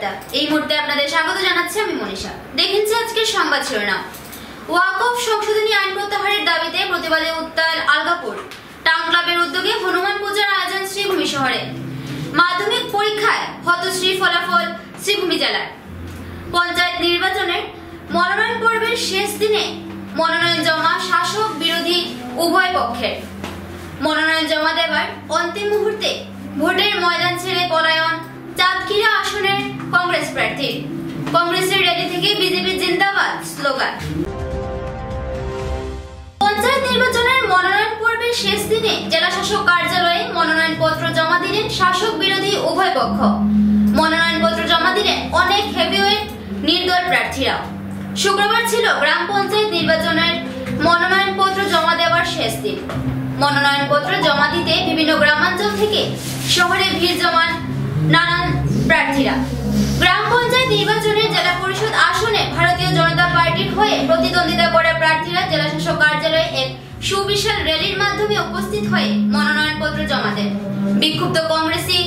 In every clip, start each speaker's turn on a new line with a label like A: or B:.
A: বার্তা এই মুহূর্তে আপনাদের স্বাগত জানাচ্ছি আমি মনীষা। দেখেছি আজকের সংবাদ শিরোনাম। ওয়াকফ সংশোধনী আইন প্রত্যাহারের দাবিতে প্রতিবাদে উত্তাল আলগাপুর। টাউন ক্লাবের উদ্যোগে হনুমান পূজার আয়োজন শ্রীভূমি শহরে। মাধ্যমিক পরীক্ষায় হতশ্রী ফলাফল শ্রীভূমি জেলার। পঞ্চায়েত নির্বাচনের মনোনয়ন পর্বের শেষ দিনে মনোনয়ন জমা শাসক বিরোধী উভয় পক্ষের। মনোনয়ন জমা দেবার অন্তিম মুহূর্তে ভোটের ময়দান ছেড়ে পলায়ন চাঁদখিরা আসনের কংগ্রেস প্রার্থী। কংগ্রেসের র্যালি থেকে বিজেপি জিন্দাবাদ স্লোগান। পঞ্চায়েত নির্বাচনের মনোনয়ন পর্বের শেষ দিনে জেলা শাসক কার্যালয়ে মনোনয়ন পত্র জমা দিলেন শাসক বিরোধী উভয় পক্ষ। মনোনয়ন পত্র জমা দিলেন অনেক হেভিওয়েট নির্দল প্রার্থীরা। শুক্রবার ছিল গ্রাম পঞ্চায়েত নির্বাচনের মনোনয়ন পত্র জমা দেওয়ার শেষ দিন। মনোনয়ন পত্র জমা দিতে বিভিন্ন গ্রামাঞ্চল থেকে শহরে ভিড় জমান নানান প্রার্থীরা। গ্রাম পঞ্চায়েত নির্বাচনের জেলা পরিষদ আসনে ভারতীয় জনতা পার্টির হয়ে প্রতিদ্বন্দ্বিতা করা প্রার্থীরা জেলা শাসক কার্যালয়ে এক সুবিশাল র্যালির মাধ্যমে উপস্থিত হয়ে মনোনয়ন পত্র জমা দেন। বিক্ষুব্ধ কংগ্রেসী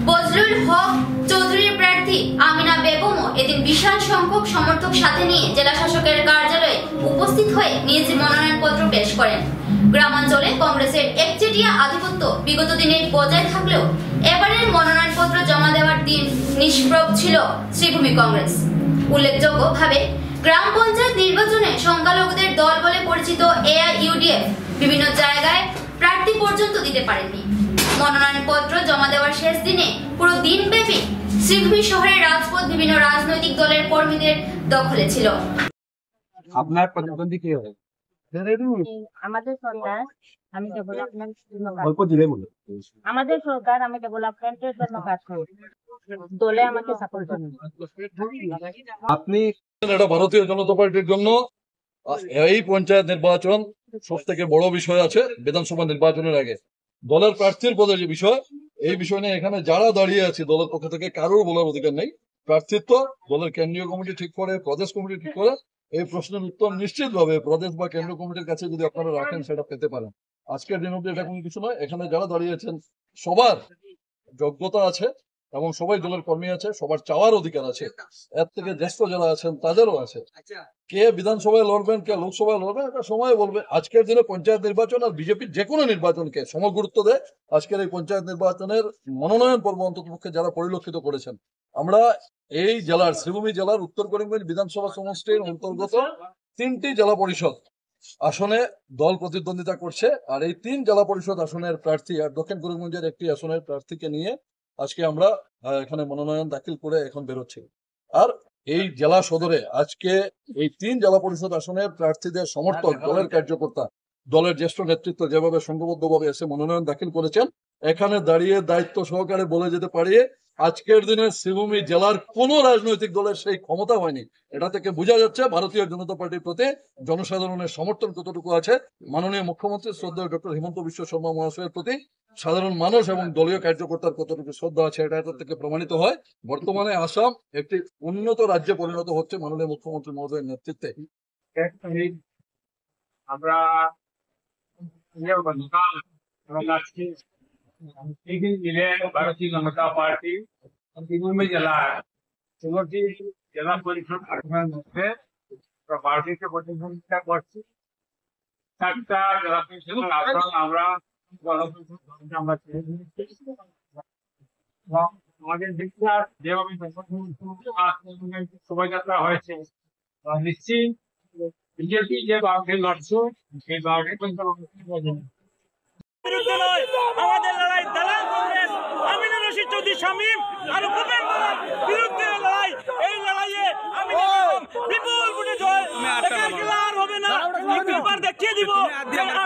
A: বজলুল হক চৌধুরীর প্রার্থী আমিনা বেগমও এদিন বিশাল সংখ্যক সমর্থক সাথে নিয়ে জেলা শাসকের কার্যালয়ে উপস্থিত হয়ে নিজ মনোনয়ন পত্র পেশ করেন। গ্রামাঞ্চলে কংগ্রেসের একচেটিয়া আধিপত্য বিগত দিনে বজায় থাকলেও এবারের মনোনয়ন পত্র জমা দেওয়ার দিন নিষ্প্রভ ছিল শ্রীভূমি কংগ্রেস। উল্লেখযোগ্যভাবে গ্রাম পঞ্চায়েত নির্বাচনে সংখ্যালঘুদের দল বলে পরিচিত এআইইউডিএফ বিভিন্ন জায়গায় প্রার্থী পর্যন্ত দিতে পারেননি। মনোনয়ন পত্র জমা দেওয়ার শেষ দিনে পুরো দিনব্যাপী শ্রীভূমি শহরের রাজপথ বিভিন্ন রাজনৈতিক দলের কর্মীদের দখলে ছিল।
B: আপনার প্রতিদ্বন্দ্বী কে হবে?
C: আমাদের সরকার আমি ডেভেলপমেন্টের জন্য কাজ করি। দলে আমাকে সাপোর্ট করে।
B: আপনি এটা ভারতীয় জনতা পার্টির জন্য এই পঞ্চায়েত নির্বাচন সব থেকে বড় বিষয় আছে। বিধানসভা নির্বাচনের আগে দলের প্রার্থীর পদে যে বিষয়, এই বিষয় নিয়ে এখানে যারা দাঁড়িয়ে আছে দলের পক্ষ থেকে কারোর বলার অধিকার নেই। প্রার্থিত্ব দলের কেন্দ্রীয় কমিটি ঠিক করে, প্রদেশ কমিটি ঠিক করে। এই প্রশ্নের উত্তর নিশ্চিতভাবে প্রদেশ বা কেন্দ্রীয় কমিটির কাছে যদি আপনারা রাখেন সেটা পেতে পারেন। আজকের দিন অব্দি এটা কোনো কিছু নয়। এখানে যারা দাঁড়িয়েছেন সবার যোগ্যতা আছে এবং সবাই দলের কর্মী আছে, সবার চাওয়ার অধিকার আছে। এর থেকে জ্যেষ্ঠ যারা আছেন তাদেরও আছে। কে বিধানসভায় লড়বেন, কে লোকসভায় লড়বেন, এটা সময় বলবে। আজকের দিনে পঞ্চায়েত নির্বাচন আর বিজেপির যে কোনো নির্বাচনকে সমগুরুত্ব দেয়। আজকের এই পঞ্চায়েত নির্বাচনের মনোনয়ন পর্ব অন্ততপক্ষে যারা পরিলক্ষিত করেছেন, আমরা এই জেলার শ্রীভূমি জেলার উত্তর করিমগঞ্জ বিধানসভা সমষ্টির অন্তর্গত 3টি জেলা পরিষদ আসনে দল প্রতিদ্বন্দ্বিতা করছে। আর এই 3 জেলা পরিষদ আসনের প্রার্থী আর দক্ষিণ করিমগঞ্জের একটি আসনের প্রার্থীকে নিয়ে আজকে আমরা এখানে মনোনয়ন দাখিল করে এখন বেরোচ্ছি। আর এই জেলা সদরে আজকে এই 3 জেলা পরিষদ আসনের প্রার্থীদের সমর্থক দলের কার্যকর্তা, দলের জ্যেষ্ঠ নেতৃত্ব যেভাবে সংঘবদ্ধভাবে এসে মনোনয়ন দাখিল করেছেন, এখানে দাঁড়িয়ে দায়িত্ব সহকারে বলে যেতে পারি আজকের দিনে শ্রীভূমি জেলার কোন রাজনৈতিক দলের সেই ক্ষমতা হয়নি। এটা থেকে বোঝা যাচ্ছে ভারতীয় জনতা পার্টির প্রতি জনসাধারণের সমর্থন কতটুকু আছে। মাননীয় মুখ্যমন্ত্রী শ্রদ্ধেয় ডক্টর হিমন্ত বিশ্ব শর্মা মহাশয়ের প্রতি সাধারণ মানুষ এবং দলীয় কার্যকর্তার কতটুকু শ্রদ্ধা আছে এটা থেকে প্রমাণিত হয়। বর্তমানে আসাম একটি উন্নত রাজ্যে পরিণত হচ্ছে মাননীয় মুখ্যমন্ত্রী মহোদয়ের নেতৃত্বে।
D: আমরা মিলে ভারতীয় জনতা পার্টি শ্রীভূমি জেলার 16টি জেলা পরিষদ আসনের মধ্যে পার্টিকে প্রতিদ্বন্দ্বিতা করছি। 4টা জেলা পরিষদ আসন আমরা আমাদের বিশ্বাস যেভাবে শোভাযাত্রা হয়েছে নিশ্চিত বিজেপি যে বাউন্ডারি লড়ছে সেই বাউন্ডারি
E: বিরুদ্ধে নয়, আমাদের লড়াই দালাল কংগ্রেস আমিনুর রশিদ চৌধুরী শামীম আর ভূপেন বরার বিরুদ্ধে লড়াই। এই লড়াইয়ে আমি বিপুল ভোটে জয় আর হবে না। একবার দেখিয়ে দিব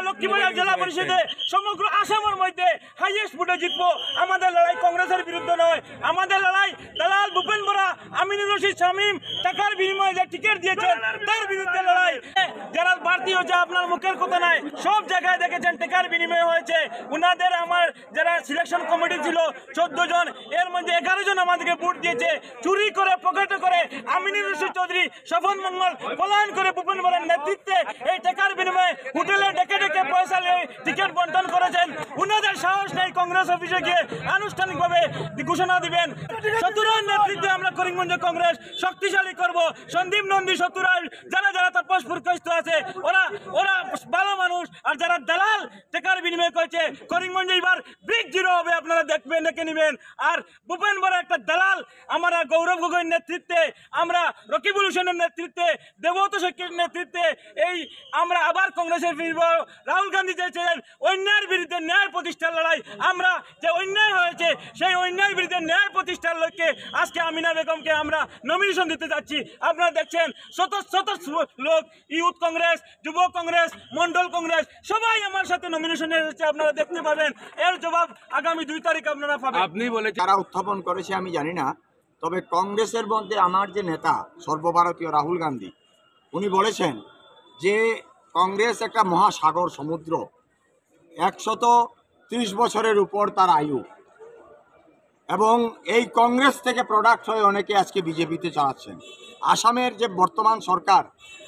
E: লক্ষ্মীবাজার জেলা পরিষদে সমগ্র আসামের মধ্যে হাইয়েস্ট ভোটে জিতবো। আমাদের লড়াই কংগ্রেসের বিরুদ্ধে নয়, আমাদের লড়াই দালাল ভূপেন বরা আমিনুর রশিদ শামীম টাকার বিনিময়ে যে টিকিট দিয়েছেন তার বিরুদ্ধে লড়াই। যারা প্রার্থী হচ্ছে আপনার মুখের কথা নাই, সব জায়গায় দেখেছেন টাকার বিনিময়ে হয়েছে। উনাদের আমার যারা সিলেকশন কমিটি ছিল 14 জন, এর মধ্যে 11 জন আমাদেরকে ভোট দিয়েছে। চুরি করে পকেটে করে আমিনুর রশিদ চৌধুরী, স্বপন মঙ্গল পলায়ন করে ভূপেন বরার নেতৃত্বে এই টাকার বিনিময়ে হোটেলে ডেকে ডেকে পয়সা নিয়ে টিকিট বন্টন করেছেন। উনাদের সাহস নেই কংগ্রেস অফিসে গিয়ে আনুষ্ঠানিকভাবে ঘোষণা দিবেন। শত্রুর নেতৃত্বে আমরা করিমগঞ্জ কংগ্রেস শক্তিশালী করব। সন্দীপ নন্দী শত্রুরাই যারা যারা তপস্পুর কষ্ট আছে ওরা ভালো মানুষ, আর যারা দালাল টাকার বিনিময় করেছে করিমগঞ্জে এবার বিগ জিরো হবে, আপনারা দেখবেন দেখে নেবেন। আর ভূপেন বড় একটা দালাল, আমরা গৌরব গগৈর নেতৃত্বে, আমরা রকিবুল হোসেনের নেতৃত্বে, দেবব্রত শইকীয়ার নেতৃত্বে এই আমরা আবার কংগ্রেসের ফিরব। রাহুল গান্ধী চেয়েছিলেন অন্যায়ের বিরুদ্ধে ন্যায় প্রতিষ্ঠার লড়াই, আমরা যে অন্যায় হয়েছে সেই অন্যায়ের বিরুদ্ধে ন্যায় প্রতিষ্ঠার লক্ষ্যে আজকে আমিনা বেগমকে আমরা নমিনেশন দিতে যাচ্ছি। আপনারা দেখছেন শত শত লোক, ইউথ কংগ্রেস, যুব কংগ্রেস, মন্ডল কংগ্রেস সবাই আমার সাথে নমিনেশন এসেছে, আপনারা দেখতে পাবেন। এর জবাব আগামী 2 তারিখ আপনারা পাবেন।
F: আপনি বলে যারা উত্থাপন করেছে আমি জানি না, তবে কংগ্রেসের মধ্যে আমার যে নেতা সর্বভারতীয় রাহুল গান্ধী, উনি বলেছেন যে কংগ্রেস একটা মহাসাগর সমুদ্র, 130 বছরের উপর তার আয়ু, এবং এই কংগ্রেস থেকে প্রোডাক্ট হয়ে অনেকে আজকে বিজেপিতে চালাচ্ছেন। আসামের যে বর্তমান সরকার,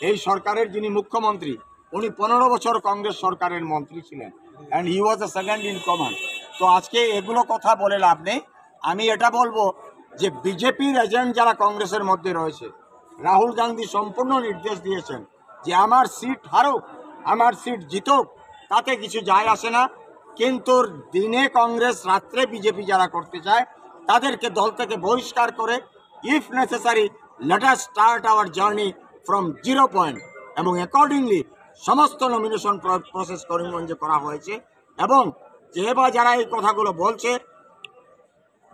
F: এই সরকারের যিনি মুখ্যমন্ত্রী, উনি 15 বছর কংগ্রেস সরকারের মন্ত্রী ছিলেন, and he was the second in command. তো আজকে এগুলো কথা বলে লাভ নেই। আমি এটা বলবো যে বিজেপির এজেন্ট যারা কংগ্রেসের মধ্যে রয়েছে, রাহুল গান্ধী সম্পূর্ণ নির্দেশ দিয়েছেন যে আমার সিট হারুক, আমার সিট জিতুক, তাতে কিছু যায় আসে না, কিন্তু দিনে কংগ্রেস, রাত্রে বিজেপি যারা করতে চায় তাদেরকে দল থেকে বহিষ্কার করে if necessary let us start our journey from 0 point. এবং অ্যাকর্ডিংলি সমস্ত নমিনেশন প্রসেস করিমগঞ্জে করা হয়েছে। এবং যে বা যারা এই কথাগুলো বলছে,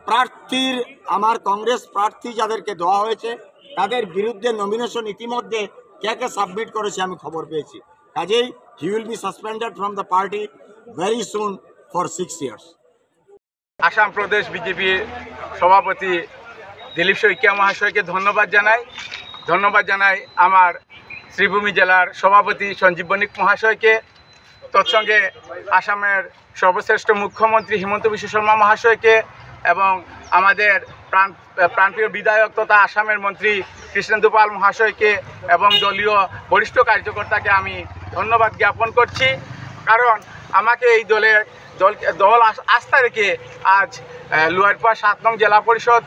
F: প্রার্থীর, আমার কংগ্রেস প্রার্থী যাদেরকে দেওয়া হয়েছে তাদের বিরুদ্ধে নমিনেশন ইতিমধ্যে কে কে সাবমিট করেছে আমি খবর পেয়েছি। কাজেই he will be suspended from the party very soon for 6 years।
G: Assam Pradesh BJP সভাপতি দিলীপ শইকীয়া মহাশয়কে ধন্যবাদ জানাই আমার শ্রীভূমি জেলার সভাপতি সঞ্জীব বণিক মহাশয়কে, তৎসঙ্গে আসামের সর্বশ্রেষ্ঠ মুখ্যমন্ত্রী হিমন্ত বিশ্ব শর্মা মহাশয়কে এবং আমাদের প্রাণপ্রিয় বিধায়ক তথা আসামের মন্ত্রী কৃষ্ণেন্দু পাল মহাশয়কে এবং দলীয় বরিষ্ঠ কার্যকর্তাকে আমি ধন্যবাদ জ্ঞাপন করছি। কারণ আমাকে এই দল আস্থা রেখে আজ লুয়ারপা 7 নং জেলা পরিষদ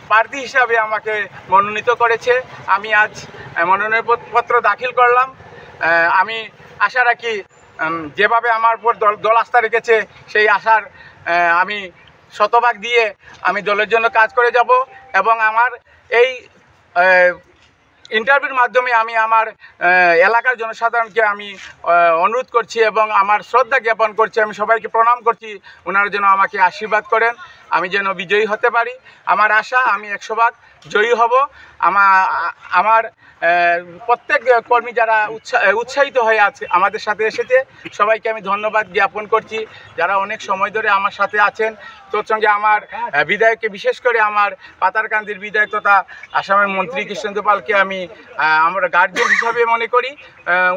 G: প্রার্থী হিসাবে আমাকে মনোনীত করেছে। আমি আজ মনোনয়নপত্র দাখিল করলাম। আমি আশা রাখি যেভাবে আমার উপর দল আস্থা রেখেছে সেই আশার আমি শতভাগ দিয়ে আমি দলের জন্য কাজ করে যাব। এবং আমার এই ইন্টারভিউর মাধ্যমে আমি আমার এলাকার জনসাধারণকে আমি অনুরোধ করছি এবং আমার শ্রদ্ধা জ্ঞাপন করছি, আমি সবাইকে প্রণাম করছি, ওনারা যেন আমাকে আশীর্বাদ করেন, আমি যেন বিজয়ী হতে পারি। আমার আশা আমি 100% জয়ী হব। আমার প্রত্যেক কর্মী যারা উৎসাহিত হয়ে আছে আমাদের সাথে এসেছে, সবাইকে আমি ধন্যবাদ জ্ঞাপন করছি, যারা অনেক সময় ধরে আমার সাথে আছেন। তোর সঙ্গে আমার বিধায়ককে, বিশেষ করে আমার পাতারকান্দির বিধায়ক তথা আসামের মন্ত্রী কৃষ্ণেন্দু পালকে আমি আমরা গার্জিয়ান হিসাবে মনে করি।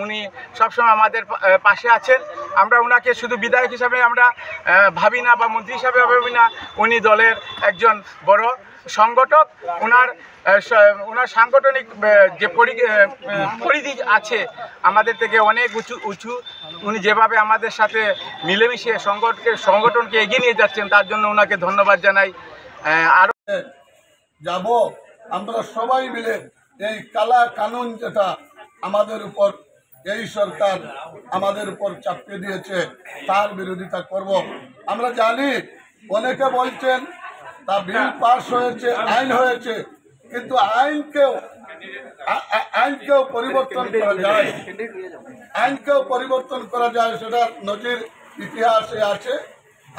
G: উনি সবসময় আমাদের পাশে আছেন। আমরা ওনাকে শুধু বিধায়ক হিসাবে আমরা ভাবি না বা মন্ত্রী হিসাবে ভাবি না, উনি দলের একজন বড় সংগঠক। ওনার সাংগঠনিক যে পরিধি আছে আমাদের থেকে অনেক উঁচু। উনি যেভাবে আমাদের সাথে মিলেমিশে সংগঠনকে এগিয়ে নিয়ে যাচ্ছেন তার জন্য ওনাকে ধন্যবাদ জানাই। আরও
H: যাব আমরা সবাই মিলে এই কালা কানুন যেটা আমাদের উপর এই সরকার আমাদের উপর চাপিয়ে দিয়েছে তার বিরোধিতা করব। আমরা জানি অনেকে বলছেন তা বিল পাস হয়েছে, আইন হয়েছে, কিন্তু আইনকেও পরিবর্তন করা যায়, সেটার নজির ইতিহাসে আছে।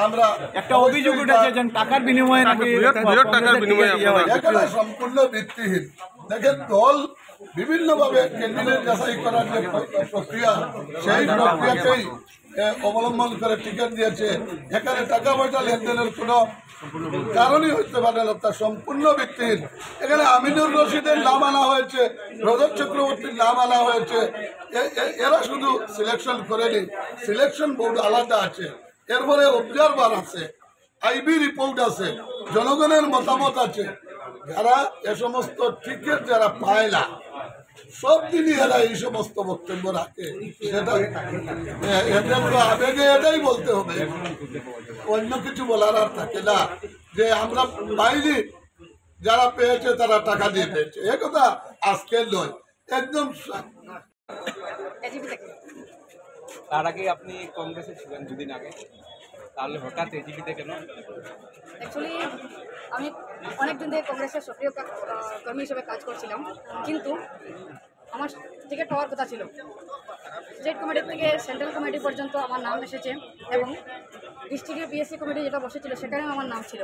H: আমরা
I: একটা অভিযোগ উঠেছে যে টাকার বিনিময়ে নাকি
H: এখানে সম্পূর্ণ ভিত্তিহীন। দেখেন, দল বিভিন্নভাবে ক্যান্ডিডেট যাচাই করার যে প্রক্রিয়া, সেই প্রক্রিয়াকেই অবলম্বন করে টিকিট দিয়েছে। এখানে টাকা পয়সা লেনদেনের কোনো কারণই হতে পারে না, তার সম্পূর্ণ ভিত্তিহীন। এখানে আমিনুর রশিদের নাম আনা হয়েছে, রজত চক্রবর্তীর নাম আনা হয়েছে। এরা শুধু সিলেকশন করেনি, সিলেকশন বোর্ড আলাদা আছে, এরপরে অবজারভার আছে, আইবি রিপোর্ট আছে, জনগণের মতামত আছে। যারা এ সমস্ত টিকিট যারা পায় না, সব দিনই এরা এই সমস্ত বক্তব্য রাখে, সেটা এদের তো আবেগে এটাই বলতে হবে, অন্য কিছু বলার আর থাকে না যে আমরা পাইনি, যারা পেয়েছে তারা টাকা দিয়ে পেয়েছে। এ কথা আজকের নয়, একদম।
I: তার আগে আপনি কংগ্রেসে ছিলেন দুদিন আগে, তাহলে হঠাৎ এজিপিতে কেন?
J: অ্যাকচুয়ালি আমি অনেকদিন ধরে কংগ্রেসের সক্রিয় কর্মী হিসেবে কাজ করছিলাম, কিন্তু আমার টিকিট পাওয়ার কথা ছিল। স্টেট কমিটি থেকে সেন্ট্রাল কমিটি পর্যন্ত আমার নাম এসেছে এবং ডিস্ট্রিক্টের পিএসসি কমিটি যেটা বসেছিল সেখানেও আমার নাম ছিল।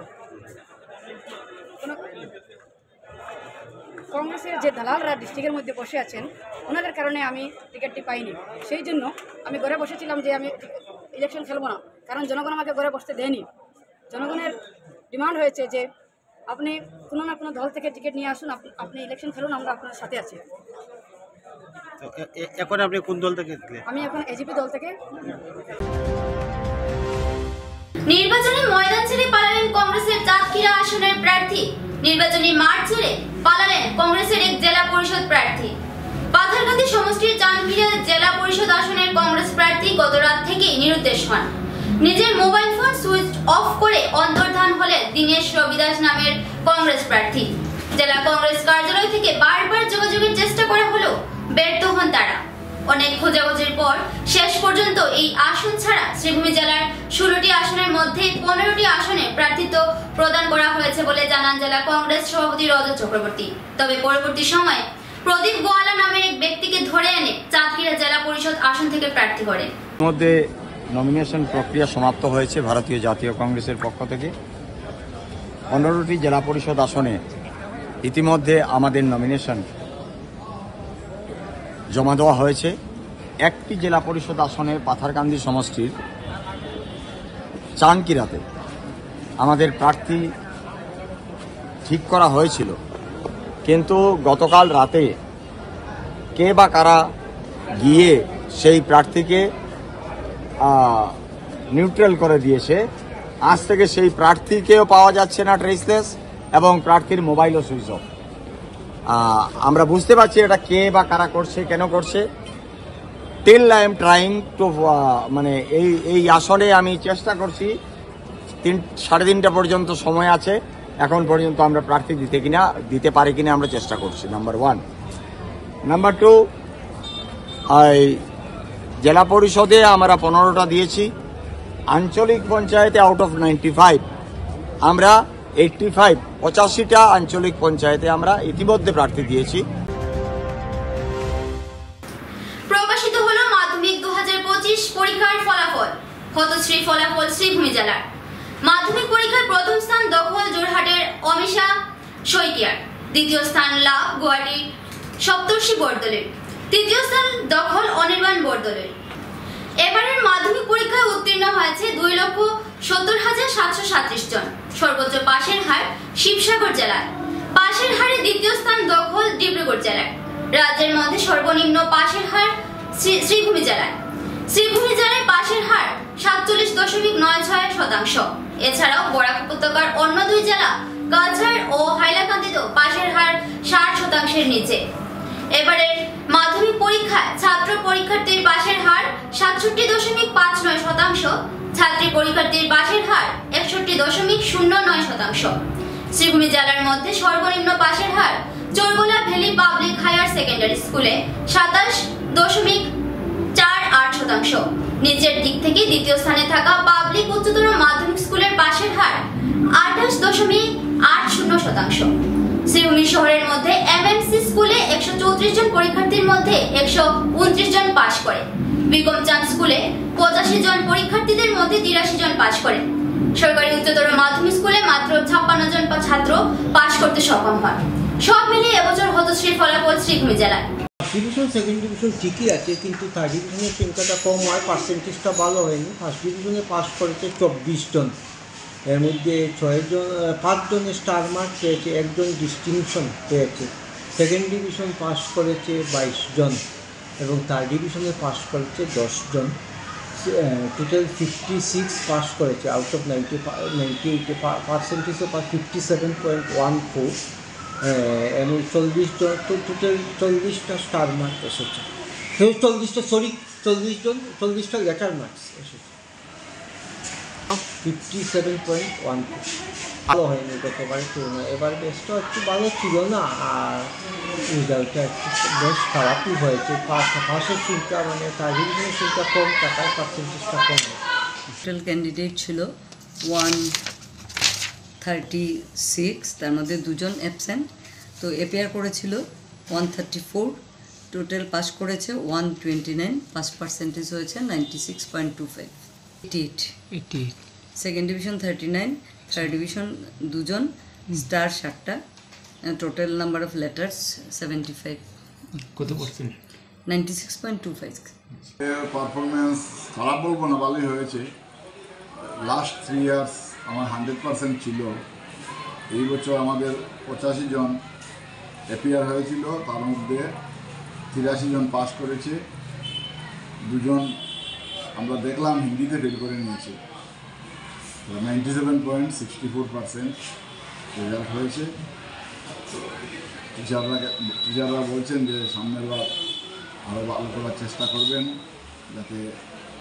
J: কংগ্রেসের যে দালালরা ডিস্ট্রিক্টের মধ্যে বসে আছেন, ওনাদের কারণে আমি টিকিটটি পাইনি। সেই জন্য আমি ঘরে বসেছিলাম যে আমি ইলেকশন খেলবো না, কারণ জনগণ আমাকে ঘরে বসতে দেয়নি। জনগণের ডিমান্ড হয়েছে যে আপনি কোনো না কোনো দল থেকে টিকিট নিয়ে আসুন, আপনি ইলেকশন খেলুন, আমরা আপনার সাথে আছি।
I: এখন আপনি কোন দল থেকে?
J: আমি এখন এজিপি দল থেকে।
A: নির্বাচনী ময়দান ছেড়ে পালালেন কংগ্রেসের চাঁদখিরা আসনের প্রার্থী। নির্বাচনী মাঠ ছেড়ে পালালেন কংগ্রেসের এক জেলা পরিষদ প্রার্থী। পাথারকান্দি সমষ্টির চাঁদখিরা জেলা পরিষদ আসনের কংগ্রেস প্রার্থী গত রাত থেকেই নিরুদ্দেশ হন। নিজের মোবাইল ফোন সুইচ অফ করে অন্তর্ধান হলেন দীনেশ রবিদাস নামের কংগ্রেস প্রার্থী। জেলা কংগ্রেস কার্যালয় থেকে বারবার যোগাযোগের চেষ্টা করা হলেও ব্যর্থ হন তারা। অনেক খোঁজাখুঁজির পর শেষ পর্যন্ত এই আসন ছাড়া শ্রীভূমি জেলার 16টি আসনের মধ্যে 15টি আসনে প্রার্থিত্ব প্রদান করা হয়েছে বলে জানান জেলা কংগ্রেস সভাপতি রজত চক্রবর্তী। তবে পরবর্তী সময়ে প্রদীপ গোয়ালা নামের এক ব্যক্তিকে ধরে এনে চাঁদখিরা জেলা পরিষদ আসন থেকে প্রার্থী করেন।
F: মধ্যে নমিনেশন প্রক্রিয়া সমাপ্ত হয়েছে ভারতীয় জাতীয় কংগ্রেসের পক্ষ থেকে। 15টি জেলা পরিষদ আসনে ইতিমধ্যে আমাদের নমিনেশন জমা দেওয়া হয়েছে। একটি জেলা পরিষদ আসনে পাথারকান্দি সমষ্টির চাঁদখিরাতে আমাদের প্রার্থী ঠিক করা হয়েছিল, কিন্তু গতকাল রাতে কে বা কারা গিয়ে সেই প্রার্থীকে নিউট্রাল করে দিয়েছে। আজ থেকে সেই প্রার্থীকেও পাওয়া যাচ্ছে না, ট্রেসলেস, এবং প্রার্থীর মোবাইলও সুইচ অফ। আমরা বুঝতে পারছি এটা কে বা কারা করছে, কেন করছে। Till I am trying to মানে এই আসনে আমি চেষ্টা করছি, 3:30 পর্যন্ত সময় আছে, এখন পর্যন্ত আমরা প্রার্থী দিতে পারি কিনা আমরা চেষ্টা করছি, নাম্বার 1। নাম্বার 2, জেলা পরিষদে আমরা 15টা দিয়েছি। আঞ্চলিক পঞ্চায়েতে আউট অফ 95 আমরা 85টা আঞ্চলিক পঞ্চায়েতে আমরা ইতিমধ্যে প্রার্থী দিয়েছি।
A: প্রকাশিত হলো মাধ্যমিক 2025 পরীক্ষার ফলাফল। হতশ্রী ফলাফল শ্রীভূমি জেলার। মাধ্যমিক পরীক্ষায় প্রথম স্থান দখল জোরহাটের অমিশা শইকিয়ার, দ্বিতীয় স্থান লাভ গুয়াহাটির সপ্তর্ষি বরদলের, তৃতীয় স্থান দখল অনির্বাণ বরদলের। এবারের মাধ্যমিক পরীক্ষায় উত্তীর্ণ হয়েছে 2,70,737 জন। সর্বোচ্চ পাশের হার শিবসাগর জেলায়। পাশের হারে দ্বিতীয় স্থান দখল ডিব্রুগড় জেলায়। রাজ্যের মধ্যে সর্বনিম্ন পাশের হার শ্রীভূমি জেলায়। শ্রীভূমি জেলায় পাশের হার 47.96%। এছাড়াও বরাক উপত্যকার অন্য 2 জেলা কাছাড় ও হাইলাকান্দিতেও পাশের হার 60%-এর নিচে। এবারে মাধ্যমিক পরীক্ষায় ছাত্র পরীক্ষার্থীর পাশের হার 67.59%, ছাত্রী পরীক্ষার্থীর পাশের হার 61.09%। শ্রীভূমি জেলার মধ্যে সর্বনিম্ন পাশের হার চোরগোলা ভ্যালি পাবলিক হায়ার সেকেন্ডারি স্কুলে 27.48%। নিচের দিক থেকে দ্বিতীয় স্থানে থাকা পাবলিক উচ্চতর মাধ্যমিক স্কুলের পাশের হার 28.80%। শ্রীভূমি শহরের মধ্যে এমএমসি স্কুলে 134 জন পরীক্ষার্থীর মধ্যে 129 জন পাশ করে। বিকমচাঁদ স্কুলে 85 জন পরীক্ষার্থীদের মধ্যে 83 জন পাশ করে। সরকারি উচ্চতর মাধ্যমিক স্কুলে মাত্র 56 জন ছাত্র পাশ করতে সক্ষম হয়। সব মিলিয়ে এবছর হতশ্রীর ফলাফল শ্রীভূমি জেলায়।
K: ডিভিশন সেকেন্ড ডিভিশন ঠিকই আছে, কিন্তু থার্ড ডিভিশনের সংখ্যাটা কম হয়, পার্সেন্টেজটা ভালো হয়নি। ফার্স্ট ডিভিশনে পাস করেছে 24 জন, এর মধ্যে 5 জনের স্টার মার্ক পেয়েছে, 1 জন ডিস্টিংশন পেয়েছে। সেকেন্ড ডিভিশন পাস করেছে 22 জন এবং থার্ড ডিভিশনে পাস করেছে 10 জন। টোটাল 56 পাস করেছে আউট অফ 98, পার্সেন্টেজ অফ 57.14 এবং 40 জন, তো টোটাল 40টা স্টার মার্ক এসেছে, 40টা লেটার মার্কস এসেছে, 57.12। ভালো হয়নি গতবারের তুলনায়, এবার বেশটা একটু ভালো ছিল না, আর রেজাল্টটা একটু বেশ খারাপই হয়েছে। পাশের সংখ্যা মানে থার্ড ডিভিশনের সংখ্যা কম থাকায় পার্সেন্টেজটা কম।
L: টোটাল ক্যান্ডিডেট ছিল 136, তার মধ্যে 2 জন অ্যাবসেন্ট। তো এপিআর করেছিল 134, টোটাল পাস করেছে 129, পাস পার্সেন্টেজ হয়েছে 96.25। 88, সেকেন্ড ডিভিশন 39, থার্ড ডিভিশন 2 জন, স্টার 7টা, টোটাল নাম্বার অফ লেটার্স 75।
I: কত পার্সেন্ট?
L: 96.25।
H: পারফরমেন্স খারাপ বলবো না, ভালোই হয়েছে। লাস্ট 3 ইয়ার্স আমার 100% ছিল। এই বছর আমাদের 85 জন এপিআর হয়েছিল, তার মধ্যে 83 জন পাস করেছে, 2 জন আমরা দেখলাম হিন্দিতে ফেল করে নিয়েছে। 97.64% রেজাল্ট হয়েছে। টিচাররা বলছেন যে সামনের বার আরও ভালো করার চেষ্টা করবেন, যাতে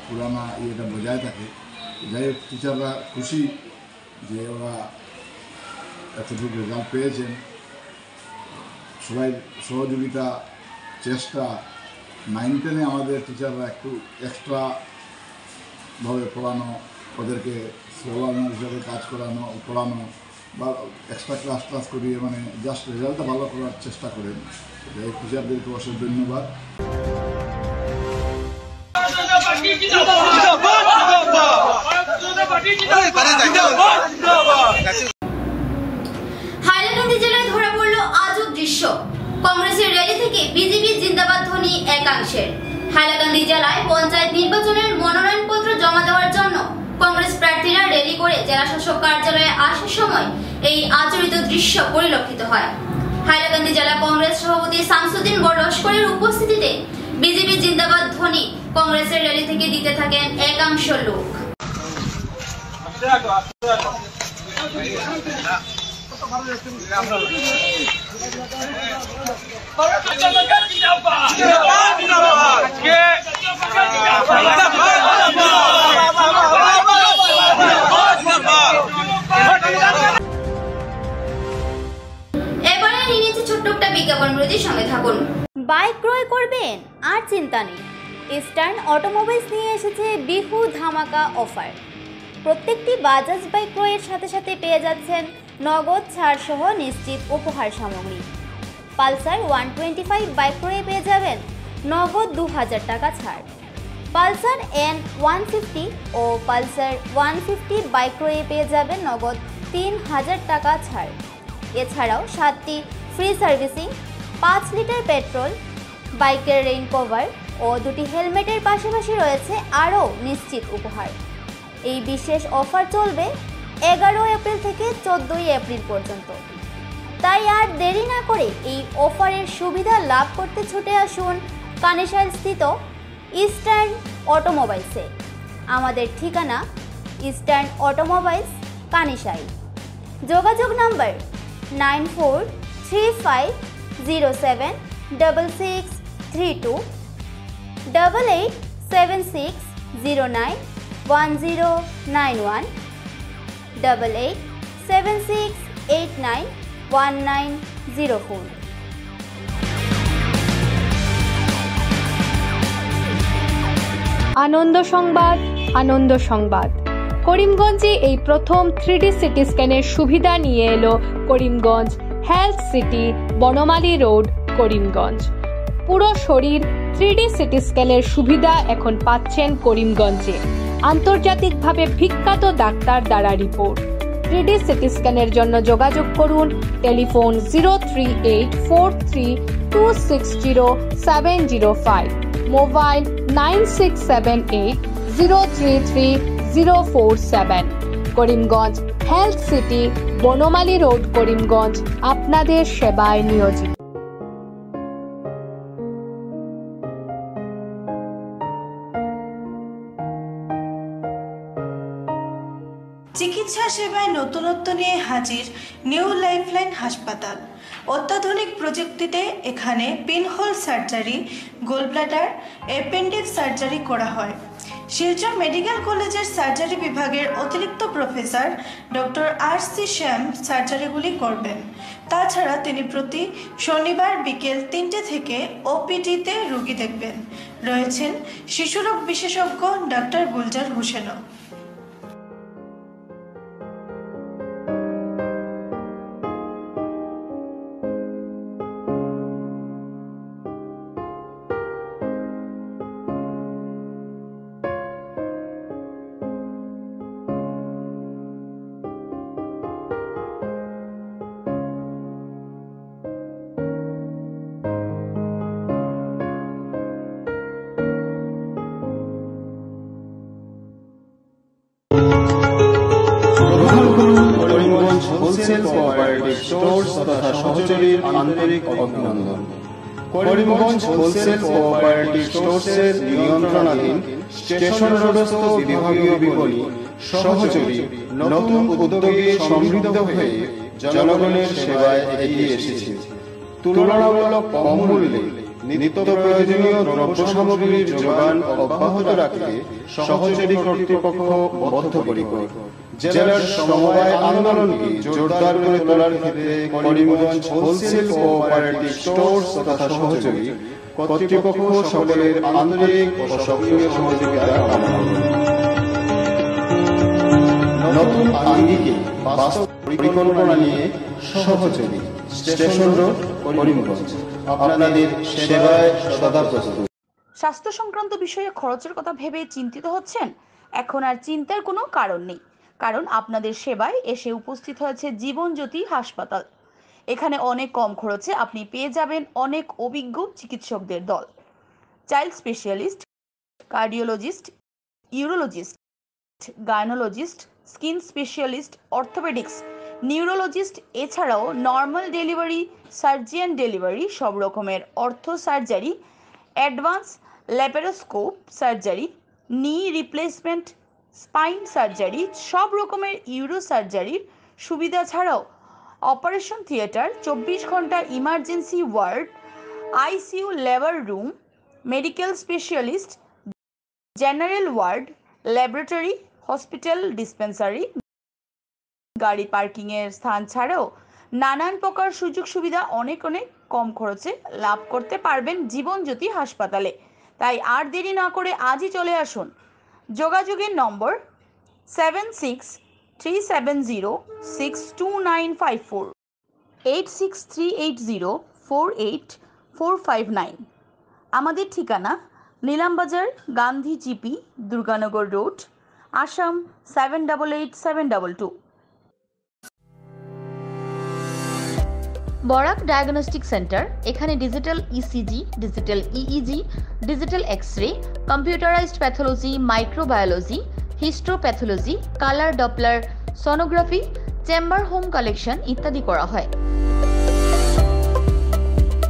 H: পুরানা ইয়েটা বজায় থাকে। যাই হোক, টিচাররা খুশি যে ওরা এতটুকু রেজাল্ট পেয়েছেন। সবাই সহযোগিতা, চেষ্টা, 9-10-এ আমাদের টিচাররা একটু এক্সট্রাভাবে পড়ানো, ওদেরকে স্কলার হিসাবে কাজ পড়ানো বা এক্সট্রা ক্লাস করিয়ে মানে জাস্ট রেজাল্টটা ভালো করার চেষ্টা করেন। এই টিচারদেরকে অসংখ্য ধন্যবাদ।
A: হাইলাকান্দি জেলায় ধরা পড়ল আজব দৃশ্য। কংগ্রেসের র্যালি থেকে বিজেপি জিন্দাবাদ ধ্বনি একাংশের। হাইলাকান্দি জেলায় পঞ্চায়েত নির্বাচনের মনোনয়নপত্র জমা দেওয়ার জন্য কংগ্রেস প্রার্থীরা র্যালি করে জেলা শাসক কার্যালয়ে আসার সময় এই আচরিত দৃশ্য পরিলক্ষিত হয়। হাইলাকান্দি জেলা কংগ্রেস সভাপতি শামসুদ্দিন বড়লস্করের উপস্থিতিতে বিজেপি জিন্দাবাদ ধ্বনি কংগ্রেসের র্যালি থেকে দিতে থাকেন একাংশ লোক। এবারে নিচে ছোট্ট একটা বিজ্ঞাপন বিরতির সঙ্গে থাকুন। বাইক ক্রয় করবেন আর চিন্তা নেই, ইস্টার্ন অটোমোবাইলস নিয়ে এসেছে বিহু ধামাকা অফার। প্রত্যেকটি বাজাজ বাইক ক্রয়ের সাথে সাথে পেয়ে যাচ্ছেন নগদ ছাড় সহ নিশ্চিত উপহার সামগ্রী। পালসার 125 বাইক ক্রয়ে পেয়ে যাবেন নগদ 2000 টাকা ছাড়। পালসার N150 ও পালসার 150 বাইক ক্রয়ে পেয়ে যাবেন নগদ 3000 টাকা ছাড়। এছাড়াও 7টি ফ্রি সার্ভিসিং, 5 লিটার পেট্রোল, বাইকের রেইন কভার ও 2টি হেলমেটের পাশাপাশি রয়েছে আরও নিশ্চিত উপহার। এই বিশেষ অফার চলবে 11 এপ্রিল থেকে 14 এপ্রিল পর্যন্ত। তাই আর দেরি না করে এই অফারের সুবিধা লাভ করতে ছুটে আসুন কানেশাইল স্থিত ইস্টার্ন অটোমোবাইলসে। আমাদের ঠিকানা ইস্টার্ন অটোমোবাইলস, কানেশাইল। যোগাযোগ নাম্বার 9435076632, 8876091091, 8876891904।
M: আনন্দ সংবাদ, আনন্দ সংবাদ। করিমগঞ্জে এই প্রথম 3D সিটি স্ক্যানের সুবিধা নিয়ে এলো Karimganj health city, Banamali road, Karimganj. পুরো শরীর 3D সিটি স্ক্যানের সুবিধা এখন পাচ্ছেন করিমগঞ্জে। আন্তর্জাতিকভাবে বিখ্যাত ডাক্তার দ্বারা রিপোর্ট। 3D সিটি স্ক্যানের জন্য যোগাযোগ করুন telephone 03843260705, mobile 9678033047। Karimganj health city, Banamali road, Karimganj আপনাদের সেবায় নিয়োজিত।
N: চিকিৎসা সেবায় নতুনত্ব নিয়ে হাজির নিউ লাইফলাইন হাসপাতাল। অত্যাধুনিক প্রযুক্তিতে এখানে pinhole surgery, gallbladder, appendix surgery করা হয়। শিলচর মেডিকেল কলেজের সার্জারি বিভাগের অতিরিক্ত প্রফেসর ডক্টর RC শ্যাম সার্জারিগুলি করবেন। তাছাড়া তিনি প্রতি শনিবার বিকেল 3টে থেকে OPD-তে রোগী দেখবেন। রয়েছেন শিশুরোগ বিশেষজ্ঞ ডক্টর গুলজার হোসেনও।
O: হোলসেল কোঅপারেটিভ স্টোর্স তথা সহযোগীর আন্তরিক অভিনন্দন। করিমগঞ্জ হোলসেল কোঅপারেটিভ স্টোর্সের নিয়ন্ত্রণাধীন স্টেশন রোডস্থ বিভাগীয় বিপণী সহযোগী নতুন উদ্যোগে সমৃদ্ধ হয়ে জনগণের সেবায় এগিয়ে এসেছে। তুলনামূলক কম মূল্যে নিত্য প্রয়োজনীয় দ্রব্য সামগ্রীর যোগান অব্যাহত রাখতে সহযোগী কর্তৃপক্ষ বদ্ধপরিকর। জেলার সমবায় আন্দোলনকে জোরদার করে তোলার ক্ষেত্রে করিমগঞ্জ হোলসেল কোঅপারেটিভ স্টোর্স তথা সহযোগী কর্তৃপক্ষ সকলের আন্তরিক ও সক্রিয় সহযোগিতা কামনা করে। নতুন আঙ্গিকে বাস্তব পরিকল্পনা নিয়ে সহযোগী স্টেশন রোড, করিমগঞ্জ আপনাদের সেবায় সদা প্রস্তুত।
P: স্বাস্থ্য সংক্রান্ত বিষয়ে খরচের কথা ভেবে চিন্তিত হচ্ছেন? এখন আর চিন্তার কোনো কারণ নেই, কারণ আপনাদের সেবায় এসে উপস্থিত হয়েছে জীবনজ্যোতি হাসপাতাল। এখানে অনেক কম খরচে আপনি পেয়ে যাবেন অনেক অভিজ্ঞ চিকিৎসকদের দল। Child specialist, cardiologist, urologist, gynaecologist, skin specialist, orthopaedics, neurologist, এছাড়াও নর্মাল ডেলিভারি, সার্জিয়ান ডেলিভারি, সব রকমের ortho surgery, advance laparoscope surgery, knee replacement, spine surgery, সব রকমের ইউরো সার্জারির সুবিধা ছাড়াও অপারেশন থিয়েটার, 24 ঘন্টা emergency ward, ICU labour room, medical specialist, general ward, laboratory, hospital dispensary, গাড়ি পার্কিংয়ের স্থান ছাড়াও নানান প্রকার সুযোগ সুবিধা অনেক কম খরচে লাভ করতে পারবেন জীবনজ্যোতি হাসপাতালে। তাই আর দেরি না করে আজই চলে আসুন। যোগাযোগের নম্বর 7637062954, 8638048459। আমাদের ঠিকানা Nilambazar, Gandhi GP, Durganagar road, Assam 788722।
A: Barak diagnostic centre. এখানে digital ECG, digital EEG, digital x-ray, computerised pathology, microbiology, histopathology, colour doppler sonography, chamber home collection ইত্যাদি করা হয়।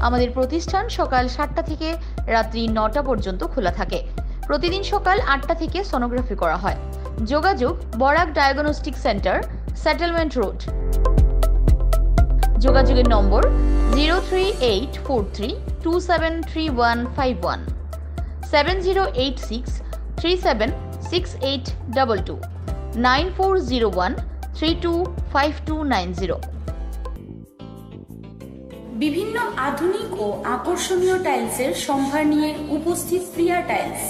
A: আমাদের প্রতিষ্ঠান সকাল 7টা থেকে রাত্রি 9টা পর্যন্ত খোলা থাকে। প্রতিদিন সকাল 8টা থেকে সোনোগ্রাফি করা হয়। যোগাযোগ Barak diagnostic centre, settlement road. যোগাযোগের নম্বর 03843273151, 7086376822, 9401325290।
Q: বিভিন্ন আধুনিক ও আকর্ষণীয় টাইলসের সম্ভার নিয়ে উপস্থিত প্রিয়া টাইলস।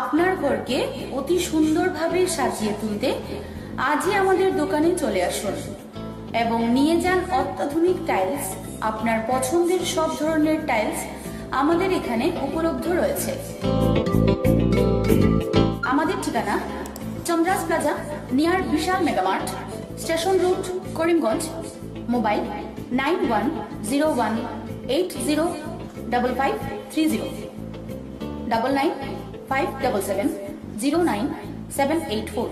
Q: আপনার ঘরকে অতি সুন্দরভাবে সাজিয়ে তুলতে আজই আমাদের দোকানে চলে আসুন এবং নিয়ে যান অত্যাধুনিক টাইলস। আপনার পছন্দের সব ধরনের টাইলস আমাদের এখানে উপলব্ধ রয়েছে। আমাদের ঠিকানা Chandras plaza, near Vishal megamart, station road Karimganj, mobile 9101805530 9957709784।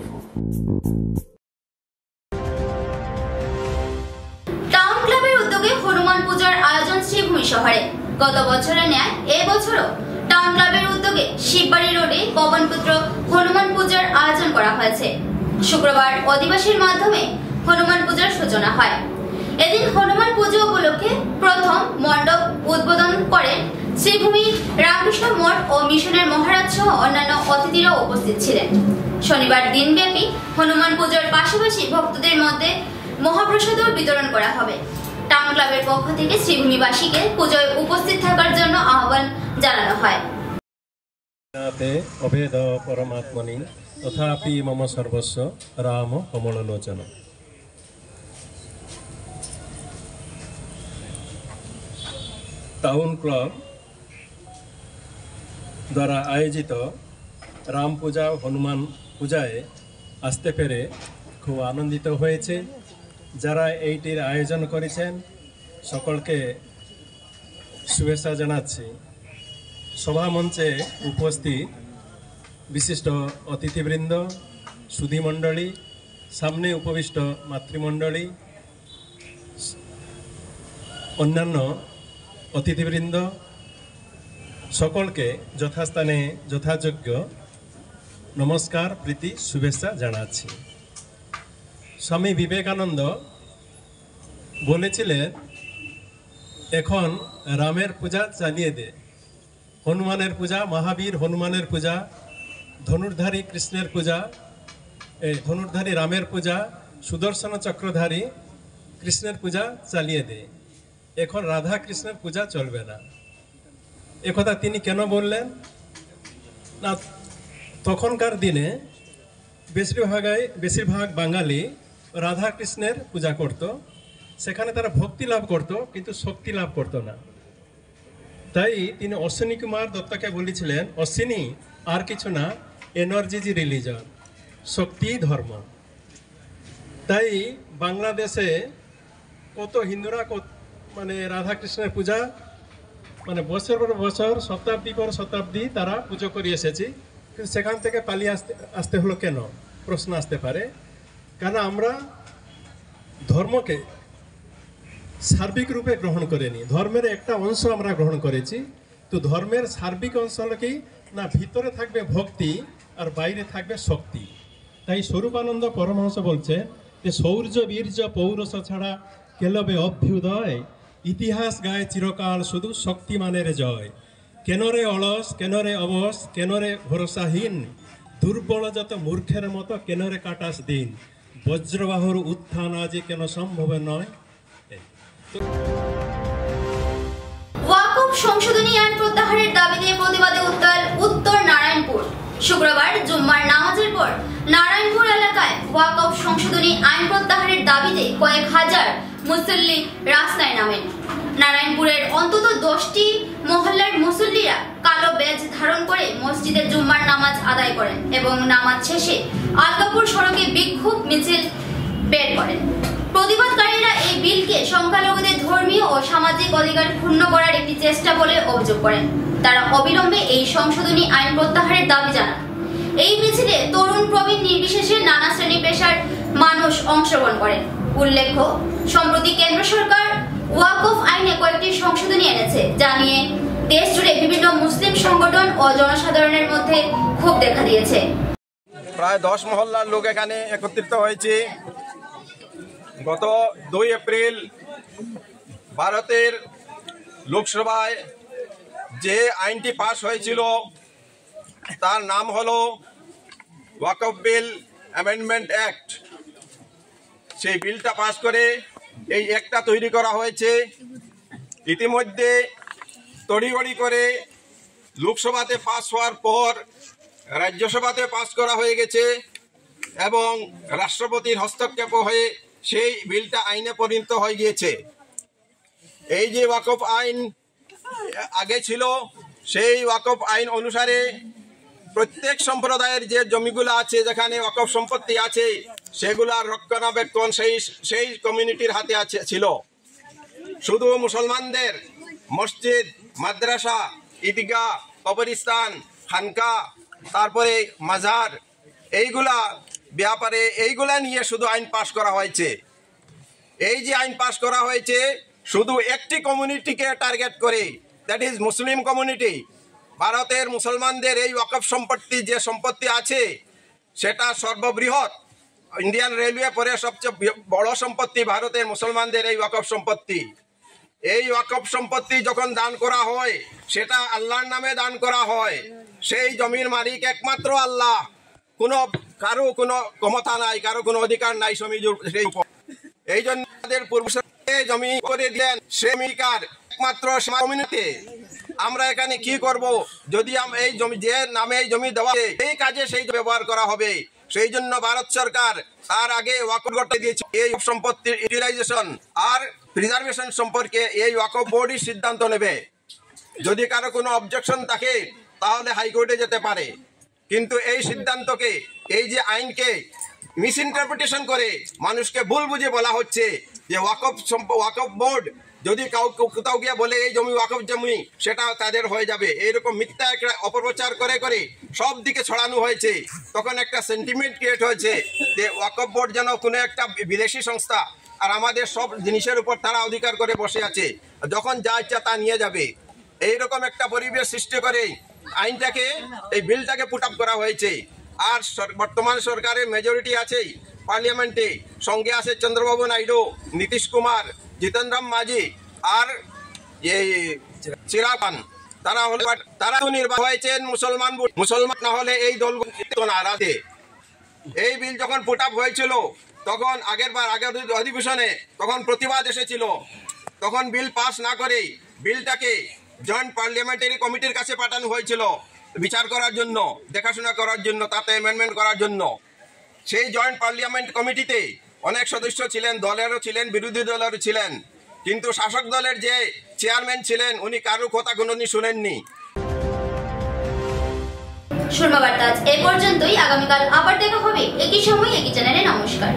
A: Town ক্লাবের উদ্যোগে হনুমান পূজার আয়োজন শ্রীভূমি শহরে। গত বছরের ন্যায় এবছরও টাউন ক্লাবের উদ্যোগে শিববাড়ি রোডে পবনপুত্র হনুমান পূজার আয়োজন করা হয়েছে। শুক্রবার অধিবাসীর মাধ্যমে হনুমান পূজার সূচনা হয়। এদিন হনুমান পুজো উপলক্ষে প্রথম মণ্ডপ উদ্বোধন করেন শ্রীভূমি রামকৃষ্ণ মঠ ও মিশনের মহারাজ সহ অন্যান্য অতিথিরাও উপস্থিত ছিলেন। শনিবার দিনব্যাপী হনুমান পূজার পাশাপাশি ভক্তদের মধ্যে মহাপ্রসাদও বিতরণ করা হবে। টাউন ক্লাবের পক্ষ থেকে শ্রীভূমিবাসীকে পুজোয় উপস্থিত থাকার জন্য আহ্বান জানানো হয়।
R: অভেদ পরমাত্মনি তথাপি মম সর্বস্ব রাম কমললোচন। টাউন ক্লাব দ্বারা আয়োজিত রাম পূজা হনুমান পূজায় আসতে পেরে খুব আনন্দিত হয়েছে। যারা এইটির আয়োজন করেছেন সকলকে শুভেচ্ছা জানাচ্ছি। সভামঞ্চে উপস্থিত বিশিষ্ট অতিথিবৃন্দ, সুধীমণ্ডলী, সামনে উপবিষ্ট মাতৃমণ্ডলী, অন্যান্য অতিথিবৃন্দ সকলকে যথাস্থানে যথাযোগ্য নমস্কার, প্রীতি, শুভেচ্ছা জানাচ্ছি। স্বামী বিবেকানন্দ বলেছিলেন, এখন রামের পূজা চালিয়ে দে, হনুমানের পূজা, মহাবীর হনুমানের পূজা, ধনুর্ধারী কৃষ্ণের পূজা, ধনুর্ধারী রামের পূজা, সুদর্শন চক্রধারী কৃষ্ণের পূজা চালিয়ে দে, এখন রাধা কৃষ্ণের পূজা চলবে না। একথা তিনি কেন বললেন না, তখনকার দিনে বেশিরভাগ বাঙালি রাধা কৃষ্ণের পূজা করত, সেখানে তারা ভক্তি লাভ করত কিন্তু শক্তি লাভ করত না। তাই তিনি অশ্বিনী কুমার দত্তকে বলেছিলেন, অশ্বিনী আর কিছু না, এনার্জি জি রিলিজন, শক্তি ধর্ম। তাই বাংলাদেশে কত হিন্দুরা মানে রাধা কৃষ্ণের পূজা মানে বছর পর বছর, শতাব্দী পর শতাব্দী তারা পুজো করে এসেছি, কিন্তু সেখান থেকে পালিয়ে আসতে হলো কেন প্রশ্ন আসতে পারে। কারণ আমরা ধর্মকে সার্বিক রূপে গ্রহণ করিনি, ধর্মের একটা অংশ আমরা গ্রহণ করেছি। তো ধর্মের সার্বিক অংশ হলো কি না, ভিতরে থাকবে ভক্তি আর বাইরে থাকবে শক্তি। তাই স্বরূপানন্দ পরমহংস বলছে যে শৌর্য বীর্য পৌরস ছাড়া কেলবে অভ্যুদয়, ইতিহাস গায়ে চিরকাল শুধু শক্তিমানের জয়। কেনরে অলস, কেনরে অবস, কেনরে ভরসাহীন, দুর্বল যত মূর্খের মতো কেনরে কাটাস দিন, বজ্রবাহুর উত্থান আজ কেন সম্ভব নয়।
A: ওয়াকফ সংশোধনী আইন প্রত্যাহারের দাবিতে প্রতিবাদে উত্তর নারায়ণপুর। শুক্রবার জুম্মার নামাজের পর নারায়ণপুর এলাকায় ওয়াকফ সংশোধনী আইন প্রত্যাহারের দাবিতে কয়েক হাজার মুসল্লি রাস্তায় নামেন। নারায়ণপুরের অন্তত 10টি মহল্লার মুসল্লিরা কালো ব্যাজ ধারণ করে মসজিদে জুম্মার নামাজ আদায় করেন এবং নামাজ শেষে আলগাপুর সড়কে বিক্ষোভ মিছিল বের করেন। প্রতিবাদকারীরা এই বিলকে সংখ্যালঘুদের ধর্মীয় ও সামাজিক অধিকার ক্ষুণ্ণ করার একটি চেষ্টা বলে অভিযোগ করেন। তারা অবিলম্বে এই সংশোধনী আইন প্রত্যাহারের দাবি জানান। এই মিছিলে তরুণ প্রবীণ নির্বিশেষে নানা শ্রেণী পেশার মানুষ অংশগ্রহণ করেন। উল্লেখ্য, সম্প্রতি কেন্দ্র সরকার ওয়াকফ আইনে কয়েকটি সংশোধনী এনেছে, যা নিয়ে দেশ জুড়ে বিভিন্ন মুসলিম সংগঠন ও জনসাধারণের মধ্যে ক্ষোভ দেখা দিয়েছে।
F: প্রায় 10 মহল্লার লোক এখানে একত্রিত হয়েছে। গত 2 এপ্রিল ভারতের লোকসভায় যে আইনটি পাশ হয়েছিল তার নাম হলো ওয়াকফ বিল অ্যামেন্ডমেন্ট অ্যাক্ট। সেই বিলটা পাশ করে এই একটা তৈরি করা হয়েছে। ইতিমধ্যে তড়িঘড়ি করে লোকসভাতে পাস হওয়ার পর রাজ্যসভাতে পাস করা হয়ে গেছে এবং রাষ্ট্রপতির হস্তক্ষেপ হয়ে সেই বিলটা আইনে পরিণত হয়ে গিয়েছে। এই যে ওয়াকফ আইন আগে ছিল, সেই ওয়াকফ আইন অনুসারে প্রত্যেক সম্প্রদায়ের যে জমিগুলো আছে, যেখানে ওয়াকফ সম্পত্তি আছে, সেগুলার রক্ষণাবেক্ষণ সেই কমিউনিটির হাতে ছিল। শুধু মুসলমানদের মসজিদ, মাদ্রাসা, ঈদগাহ, কবরস্থান, খানকা, তারপরে মাজার, এইগুলা ব্যাপারে এইগুলা নিয়ে শুধু আইন পাশ করা হয়েছে। এই যে আইন পাশ করা হয়েছে শুধু একটি কমিউনিটিকে টার্গেট করে, দ্যাট ইজ মুসলিম কমিউনিটি। ভারতের মুসলমানদের এই ওয়াকফ সম্পত্তি যে সম্পত্তি আছে সেটা সর্ববৃহৎ, ইন্ডিয়ান রেলওয়ে পরে সবচেয়ে বড় সম্পত্তি ভারতের মুসলমানদের এই ওয়াকফ সম্পত্তি। এই ওয়াকফ সম্পত্তি যখন দান করা হয় সেটা আল্লাহর নামে দান করা হয়। সেই জমির মালিক একমাত্র আল্লাহ, কারো কোনো ক্ষমতা নাই, কারো কোনো অধিকার নাই সেই উপর। এই জন্য আমাদের পূর্বপুরুষরা জমি করে দিলেন, সে মিকার একমাত্র কমিউনিটি। আমরা এখানে কি করব যদি এই জমি যে নামে এই জমি দেওয়া এই কাজে সেই ব্যবহার করা হবে। সেই জন্য ভারত সরকার তার আগে ওয়াকফ করতে দিয়েছে এই সম্পত্তির ইউটিলাইজেশন আর প্রিজার্ভেশন সম্পর্কে এই ওয়াকফ বোর্ডই সিদ্ধান্ত নেবে। যদি কারো কোনো অবজেকশন থাকে তাহলে হাইকোর্টে যেতে পারে। কিন্তু এই সিদ্ধান্তকে, এই যে আইনকে মিসইন্টারপ্রিটেশন করে মানুষকে ভুল বুঝে বলা হচ্ছে যে ওয়াকফ বোর্ড যদি কোথাও গিয়ে বলে এই জমি ওয়াকফ জমি, সেটা তাদের হয়ে যাবে, এইরকম মিথ্যা একটা অপপ্রচার করে করে সব দিকে ছড়ানো হয়েছে। তখন একটা সেন্টিমেন্ট ক্রিয়েট হয়েছে যে ওয়াকফ বোর্ড যেন কোনো একটা বিদেশি সংস্থা, আর আমাদের সব জিনিসের উপর তারা অধিকার করে বসে আছে, যখন যা ইচ্ছা তা নিয়ে যাবে। এইরকম একটা পরিবেশ সৃষ্টি করে আইনটাকে, এই বিলটাকে পুট আপ করা হয়েছে। আর বর্তমান সরকারের মেজরিটি আছে পার্লামেন্টে, সঙ্গে আছে চন্দ্রবাবু নাইডু, নীতিশ কুমার, জিতেন্দ্র মাঝি আর এই চিরাগ পান। তারা নির্বাচন হয়েছেন মুসলমান না হলে এই দলগুলো না রাজে। এই বিল যখন পুট আপ হয়েছিল তখন আগের অধিবেশনে তখন প্রতিবাদ এসেছিল। তখন বিল পাস না করে বিলটাকে জয়েন্ট পার্লামেন্টারি কমিটির কাছে পাঠানো হয়েছিল বিচার করার জন্য, দেখাশোনা করার জন্য, তাতে অ্যামেন্ডমেন্ট করার জন্য। সেই জয়েন্ট পার্লামেন্ট কমিটিতে অনেক সদস্য ছিলেন, দলেরও ছিলেন, বিরোধী দলেরও ছিলেন, কিন্তু শাসক দলের যে চেয়ারম্যান ছিলেন উনি কারো কথা কোনোদিন শুনেননি।
A: সুরমা বার্তা এ পর্যন্তই। আগামীকাল আবার দেখা হবে একই সময় একই চ্যানেলে। নমস্কার।